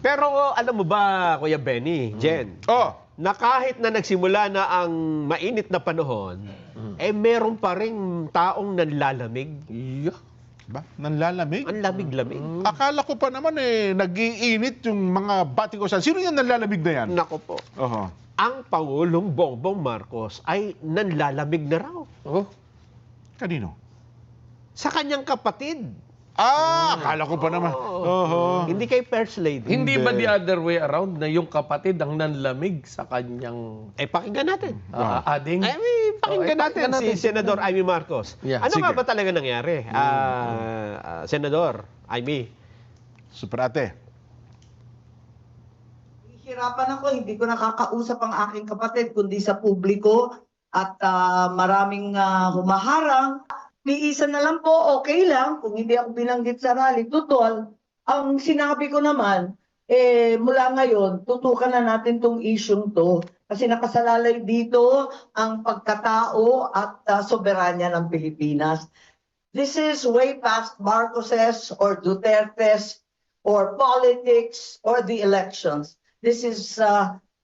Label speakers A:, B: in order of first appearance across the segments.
A: Pero alam mo ba, Kuya Benny, Jen, na kahit na nagsimula na ang mainit na panahon, meron pa rin taong nanlalamig.
B: Iya. Ba? Nanlalamig?
A: Ang lamig-lamig.
B: Akala ko pa naman nag-iinit yung mga batikosan. Sino yung nanlalamig na yan?
A: Nako po. Ang Pangulong Bongbong Marcos ay nanlalamig na raw.
B: Kanino?
A: Sa kanyang kapatid.
B: Akala ko pa naman.
A: Hindi kay First Lady.
C: Hindi ba the other way around na yung kapatid ang nanlamig sa kanyang
A: Pakinggan natin.
C: ading?
A: Pakinggan natin si Senador Amy Marcos.
C: Yeah,
A: ano nga ba talaga nangyari? Senador Amy.
B: Super ate.
D: Hirapan ako, hindi ko nakakausap ang aking kapatid kundi sa publiko at maraming humaharang. Ni isa na lang po, okay lang kung hindi ako binanggit sa rally. Tutol, ang sinabi ko naman, mula ngayon, tutukan na natin tong isyung to kasi nakasalalay dito ang pagkatao at soberanya ng Pilipinas. This is way past Marcoses or Dutertes or politics or the elections. This is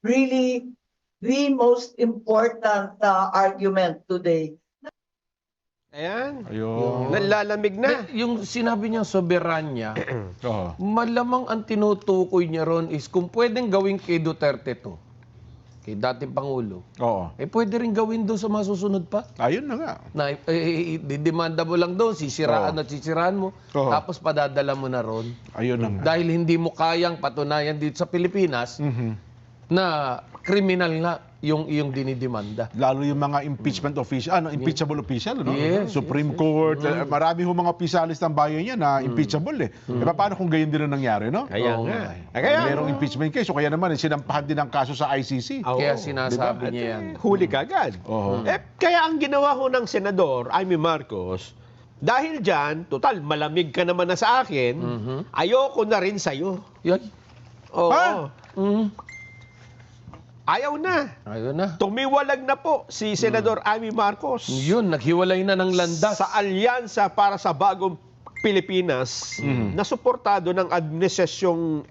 D: really the most important argument today.
A: Ayan.
B: Ayun.
A: Nanlalamig na.
C: Yung sinabi niyang soberanya, malamang ang tinutukoy niya ron is kung pwedeng gawin kay Duterte to, kay dating Pangulo, pwede rin gawin doon sa mga susunod pa.
B: Ayun na nga.
C: Na didemanda mo lang doon, sisiraan at sisiraan mo, tapos padadala mo na ron.
B: Ayun na nga.
C: Dahil hindi mo kayang patunayan dito sa Pilipinas na kriminal nga yung iyong dinidemanda.
B: Lalo yung mga impeachment official, impeachable official, no?
C: Yes,
B: Supreme Court, marami ho mga opisyalis ng bayan yan na impeachable paano kung gayon din ang nangyari, no?
A: Kaya nga.
B: Merong impeachment case, so kaya naman sinampahan din ang kaso sa ICC.
C: Kaya sinasabi niya yan.
A: Huli ka agad. Kaya ang ginawa ho ng Senador Amy Marcos, dahil dyan, total, malamig ka naman na sa akin, ayoko na rin sa'yo.
C: Yan.
A: Oo. Ayaw na.
C: Ayun na.
A: Tumiwalag na po si Senador Amy Marcos.
C: Yun, naghiwalay na ng landas.
A: Sa alyansa para sa bagong Pilipinas na suportado ng administrasyong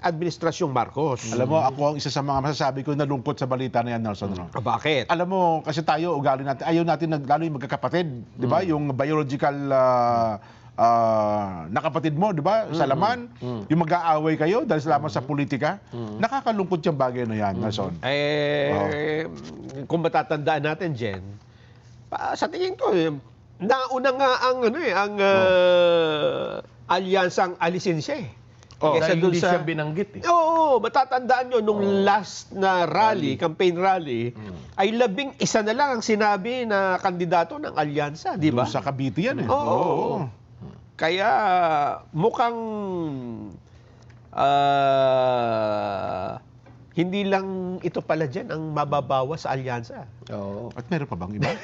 A: Marcos.
B: Alam mo, ako ang isa sa mga masasabi ko nalungkot sa balita na yan, Nelson. No?
A: Bakit?
B: Alam mo, kasi tayo, ugali natin, ayaw natin, lalo yung magkakapatid, di ba? Yung biological nakapatid mo, di ba? Sa laman, yung mag-aaway kayo dahil sa laman sa politika. Nakakalungkot yung bagay na yan, Nelson.
A: Kung matatandaan natin, Jen, sa tingin ko, nauna nga ang alyansang alisin siya
C: Dahil hindi siya binanggit
A: Oo, matatandaan nyo, nung last na rally, campaign rally, ay 11 na lang ang sinabi na kandidato ng alyansa, di ba?
B: Doon sa Cavite yan
A: Oo. Kaya mukhang hindi lang ito pala dyan ang mababawas sa alyansa.
B: At meron pa bang iba?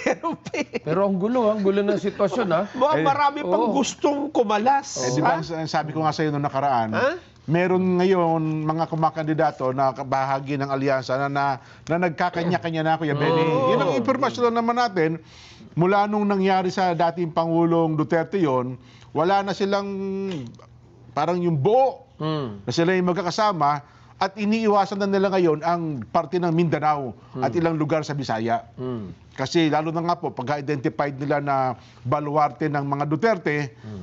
C: Pero ang gulo ng sitwasyon, ha?
A: Marami pang gustong kumalas.
B: Di ba, sabi ko nga sa iyo noong nakaraan, meron ngayon mga kumakandidato na bahagi ng alyansa na nagkakanya-kanya na, Kuya Benny. Yan ang impormasyon lang naman natin. Mula nung nangyari sa dating Pangulong Duterte yon, wala na silang parang yung buo na sila yung magkakasama at iniiwasan na nila ngayon ang parte ng Mindanao at ilang lugar sa Bisaya. Kasi lalo na nga po, pagka-identified nila na baluarte ng mga Duterte,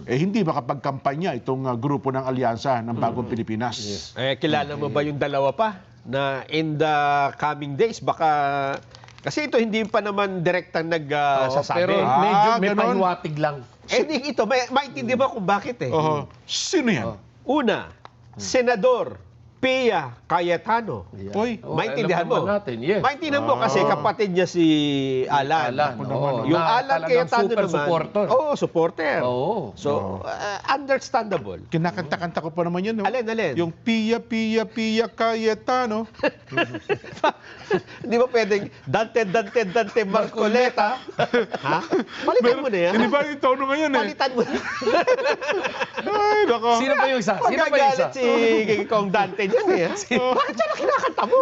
B: hindi makapagkampanya itong grupo ng alyansa ng Bagong Pilipinas.
A: Kilala mo ba yung dalawa pa na in the coming days, baka... Kasi ito hindi pa naman direktang nagsasabi.
C: Pero medyo may pahiwatig lang.
A: Ito, maintindihan mo kung bakit
B: Sino yan?
A: Una, Senador Pia Cayetano. Maintindihan mo. Maintindihan mo kasi kapatid niya si Alan. Yung Alan Cayetano naman.
C: Supporter.
A: Supporter. So, understandable.
B: Kinakanta-kanta ko pa naman yun. No?
A: Alin?
B: Yung Pia Cayetano.
A: Di ba pwedeng Dante Marcoleta? Ha? Palitan mo na yan.
B: Hindi ba yung tono ngayon
A: Palitan mo na.
B: Ay, nako.
C: Sino ba yung isa?
A: Magagalit si Kong Dante yan eh. Bakit siya na kinakanta mo?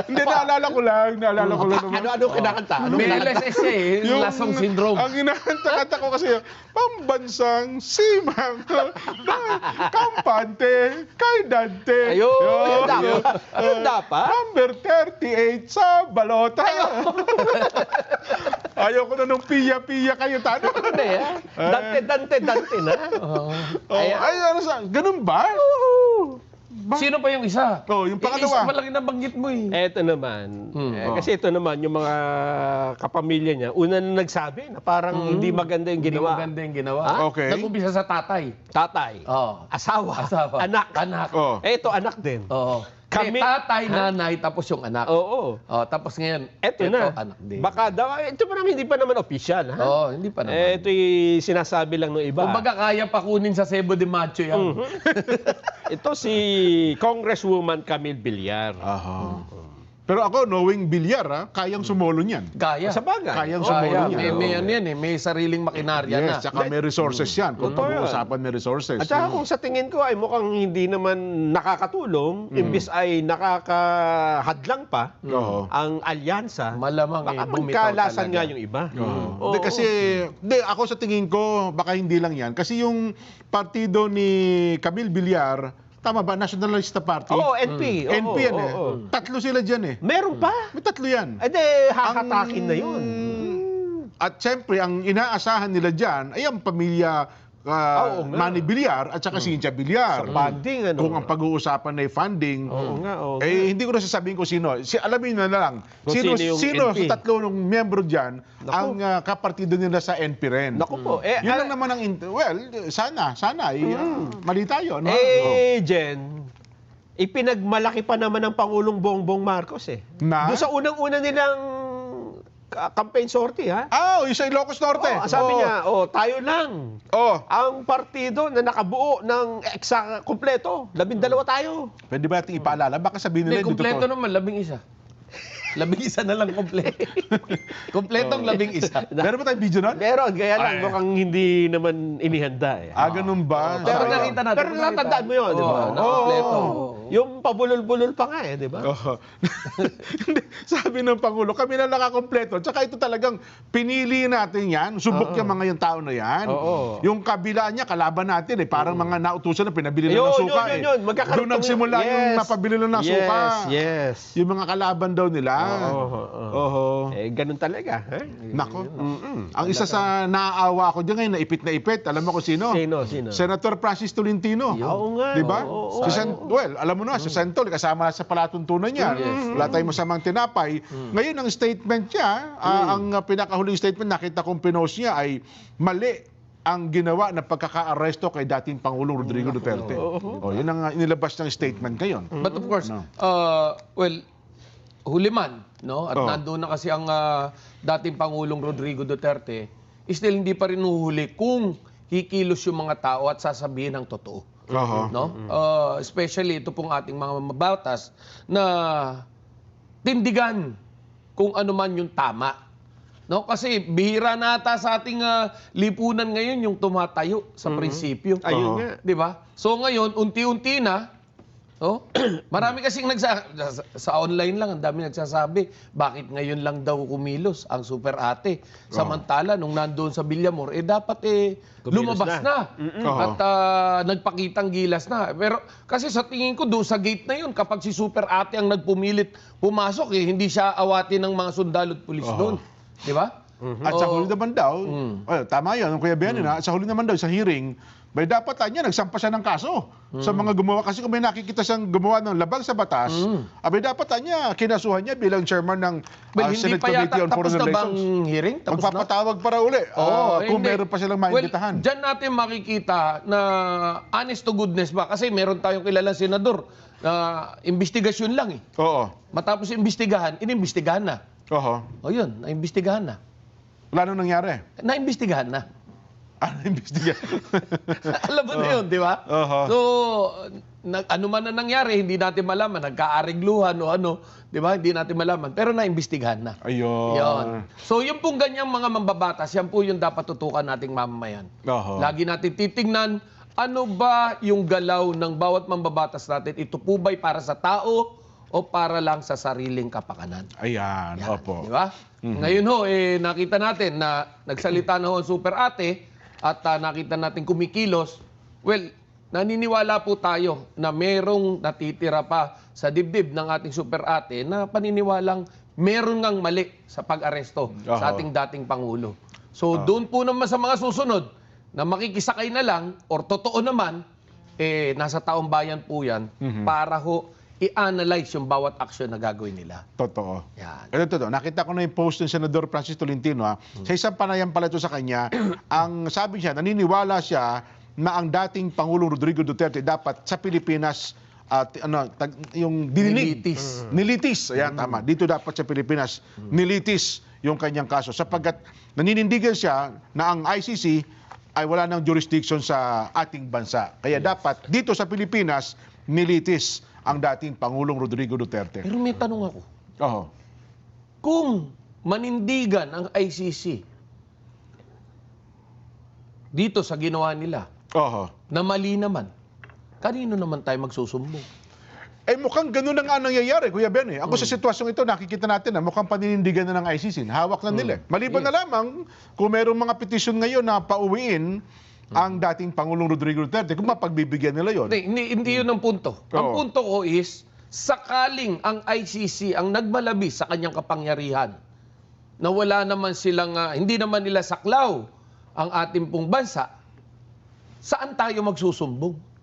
B: Hindi, naalala ko lang naman.
A: Ano kinakanta?
C: May LSS eh, yung lasong syndrome.
B: Ang kinakanta ko kasi, pambansang simang, kampante, kay Dante.
A: Ayun, yun dapat.
B: Number 38 sa balota. Ayaw ko na nung piya-piya kayo, tano.
A: Hindi Dante na.
B: Ganun ba?
C: Sino pa yung isa?
B: Yung pangalawa.
C: Isa pa lang yung nabanggit mo eh.
A: Eto naman. Kasi ito naman, yung mga kapamilya niya, una na nagsabi na parang hindi maganda yung ginawa.
C: Hindi maganda yung ginawa.
B: Okay.
C: Nag-umpisa sa tatay.
A: Tatay.
C: Asawa.
A: Anak. Ito, anak din.
C: Oo. Tatay, nanay, tapos yung anak.
A: Oo.
C: Tapos ngayon,
A: Eto na.
C: anak din.
A: Baka daw, ito pa naman, hindi pa naman official. Ha?
C: Oo, hindi pa naman.
A: Ito'y sinasabi lang ng iba.
C: Kumbaga kaya pa kunin sa Cebu de Macho yan.
A: Ito si Congresswoman Camille Villar.
B: Pero ako, knowing bilyar, kayang sumolo niyan.
C: Kaya.
A: Sa bagay.
B: Kayang sumolo niyan.
C: May ano yan eh, may sariling makinarya na.
B: Yes, tsaka may resources yan. Kung pag-uusapan may resources.
A: At saka kung sa tingin ko ay mukhang hindi naman nakakatulong, imbis ay nakakahadlang pa ang alyansa,
C: Malamang
A: baka
C: bumitaw
A: magkalasan
C: talaga.
A: nga yung iba.
B: Hindi kasi, ako sa tingin ko, baka hindi lang yan. Kasi yung partido ni Camille Villar, tama ba? Nationalista Party?
A: Oo, NP.
B: NP yan eh. Tatlo sila dyan eh.
A: Meron pa?
B: May tatlo yan.
A: Eh di, hahatakin na yun.
B: At siyempre, ang inaasahan nila dyan ay ang pamilya Manny Villar at saka Cynthia Villar.
A: Sa funding, ano?
B: Kung ang pag-uusapan ay funding,
A: Oo nga.
B: hindi ko na sasabihin kung sino. Alamin na lang.
A: Kung
B: Sino
A: sino yung NP?
B: sa tatlo ng miyembro dyan ang kapartido nila sa NP rin.
A: Naku po.
B: Yun lang naman ang... sana. Mali tayo. No?
A: Jen, ipinagmalaki pa naman ng Pangulong Bongbong Marcos eh.
B: Na?
A: Doon sa unang-una nilang campaign sortie, ha?
B: Yung sa Ilocos Norte.
A: Sabi niya, tayo lang. Ang partido na nakabuo ng kompleto. 12 tayo.
B: Pwede ba natin ipaalala? Baka sabihin nila
C: Hindi, kompleto naman, 11. 11 na lang kompleto. Kompletong 11.
B: Meron ba tayong video nun?
A: Pero kaya lang, mukhang hindi naman inihanda eh.
B: Ganun ba?
C: Pero nakita natin.
A: Pero natandaan mo yun, di ba?
C: Kompleto.
A: Yung pabulol-bulol pa nga eh, di ba?
B: Sabi ng Pangulo, kami na nakakompleto. Tsaka ito talagang pinili natin yan. Subok yung mga yung tao na yan. Yung kabila niya, kalaban natin eh. Parang mga nautusan na pinabili na ng suka eh. Doon nagsimula yung napabili na ng suka.
A: Yes.
B: Yung mga kalaban daw nila.
A: Ganun talaga.
B: Nako. Ang isa sa naaawa ko dyan ngayon, na ipit. Alam mo kung sino?
A: Sino?
B: Senator Francis Tolentino.
A: Oo nga.
B: Diba? Alam mo na, si Santol, kasama sa palatuntunan niya. Wala tayong masamang tinapay. Ngayon, ang statement niya, ang pinakahuling statement, nakita kong pinost niya ay mali ang ginawa na pagkaka-aresto kay dating Pangulong Rodrigo Duterte. Yun ang inilabas ng statement ngayon.
C: But of course, huli man, no? At nandoon na kasi ang dating Pangulong Rodrigo Duterte, still hindi pa rin huhuli kung kikilos yung mga tao at sasabihin ang totoo. No? Especially ito pong ating mga mababatas na tindigan kung ano man yung tama. No? Kasi bihira na ata sa ating lipunan ngayon yung tumatayo sa prinsipyo.
A: Ayun nga.
C: 'Di ba? So ngayon, unti-unti na, marami kasing sa online lang, ang dami nagsasabi, bakit ngayon lang daw kumilos ang super ate? Samantala, nung nandoon sa Villamor, dapat lumabas na. At nagpakitang gilas na. Pero kasi sa tingin ko, doon sa gate na yun, kapag si super ate ang nagpumilit pumasok, hindi siya awatin ng mga sundalo at pulis doon. Di ba?
B: At sa huli naman daw, tama yun, Kuya Benny, sa huli naman daw, sa hearing, may dapat niya, nagsampa siya ng kaso sa mga gumawa. Kasi kung may nakikita siyang gumawa ng labag sa batas, may dapat niya, kinasuhan niya bilang chairman ng Senate Committee on Foreign Relations.
C: Hindi pa yata tapos na bang hearing? Tapos na?
B: Magpapatawag para uli. Kung meron pa silang maimbitahan.
C: Dyan natin makikita na honest to goodness ba? Kasi meron tayong kilalang senador na investigasyon lang eh. Matapos imbestigahan, inimbestigahan na. Yun, naimbestigahan na.
B: Wala nang nangyari?
C: Naimbestigahan na.
B: Naimbestigahan.
C: Alam mo na yun, di ba? So, ano man na nangyari, hindi natin malaman. Nagkaarigluhan o ano, di ba? Hindi natin malaman. Pero naimbestigahan na.
B: Ayun.
C: So, yung pong ganyang mga mambabatas, yan po yung dapat tutukan nating mamamayan. Lagi natin titingnan Ano ba yung galaw ng bawat mambabatas natin? Ito po ba'y para sa tao o para lang sa sariling kapakanan?
B: Ayan,
C: Yan,
B: opo.
C: di ba? Ngayon ho, nakita natin na nagsalita na ho ang Super Ate at nakita natin kumikilos. Well, naniniwala po tayo na merong natitira pa sa dibdib ng ating Super Ate na paniniwalang meron ngang mali sa pag-aresto sa ating dating Pangulo. So doon po naman sa mga susunod na makikisakay na lang or totoo naman, nasa taong bayan po yan para ho i-analyze yung bawat action na gagawin nila.
B: Totoo.
C: Yan.
B: Ito, nakita ko na yung post ng Senador Francis Tolentino. Sa isang panayam pala ito sa kanya, ang sabi siya, naniniwala siya na ang dating Pangulong Rodrigo Duterte dapat sa Pilipinas yung nilitis. Ayan, tama. Dito dapat sa Pilipinas, nilitis yung kanyang kaso. Sapagkat naninindigan siya na ang ICC ay wala ng jurisdiction sa ating bansa. Kaya dapat dito sa Pilipinas, nilitis ang dating Pangulong Rodrigo Duterte.
C: Pero may tanong ako.
B: Oho.
C: Kung manindigan ang ICC dito sa ginawa nila,
B: Oho.
C: na mali naman, kanino naman tayo magsusumbong?
B: Mukhang ganun na nga nangyayari, Kuya Ben. Ako sa sitwasyong ito, nakikita natin na mukhang paninindigan na ng ICC. Hawak na nila. Maliban na lamang kung mayroong mga petisyon ngayon na pauwiin ang dating Pangulong Rodrigo Duterte, kung mapagbibigyan nila yon.
C: Hindi yun ang punto. Ang punto ko is, sakaling ang ICC ang nagmalabis sa kanyang kapangyarihan, na wala naman silang, hindi naman nila saklaw ang ating pong bansa, saan tayo magsusumbong?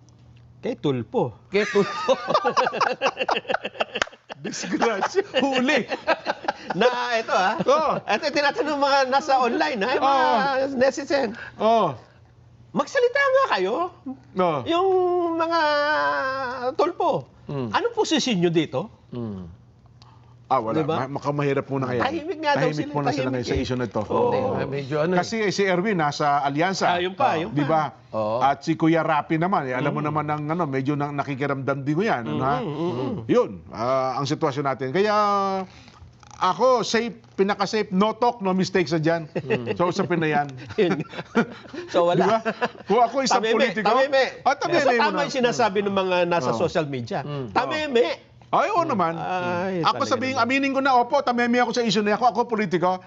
A: Kay Tulpo.
C: Kaya Tulpo.
B: Disgrasya.
C: Huli.
A: Na ito ito tinatanong mga nasa online mga netizen. Magsalita nga kayo. Yung mga Tulpo. Anong posisyon nyo dito?
B: Wala.
A: Diba?
B: Mahirap muna kaya.
A: Tahimik nga daw
B: Tahimik
A: sila.
B: muna sila ngayon sa issue na ito.
C: Medyo
B: Kasi si Erwin nasa Alyansa.
A: Yun pa.
B: Di ba? At si Kuya Rapi naman, alam mo naman ng medyo nakikiramdam din ko yan. Yun, ang sitwasyon natin. Kaya ako, pinaka-safe, no talk, no mistakes na dyan. So, usapin na yan.
A: So, wala.
B: Diba? Kung ako isang politiko.
A: Tameme.
B: Tameme
A: So, tama yung sinasabi ng mga nasa social media. Tameme.
B: Ay, oo naman. Ako sabihin, aminin ko na, opo, tameme ako sa issue na ako politiko.